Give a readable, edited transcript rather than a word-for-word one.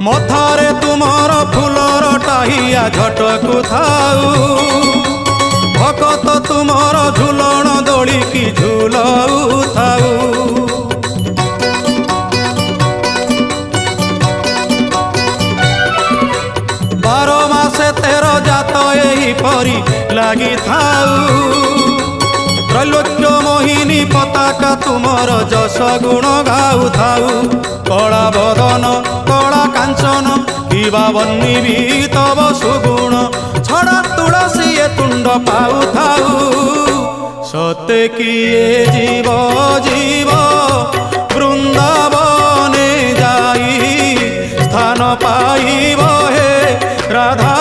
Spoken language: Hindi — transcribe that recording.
मथारे तुमर फूलर टाहिया झटकु थाऊ भकत तुमर झुलण दोड़ी की झुलऊ थाऊ। बारो मासे तेरो जात एही परी लागी थाऊ त्रैलोक्य मोहिनी पताका तुमर जस गुण गाऊ थाऊ। कला बदन कला कांचन किबा बन्नी भी तब सुगुण छड़ा तुलसी ए तुंड पाऊ थाऊ। सते किए जीव जीव वृंदावने जाई स्थान पाइब हे राधा।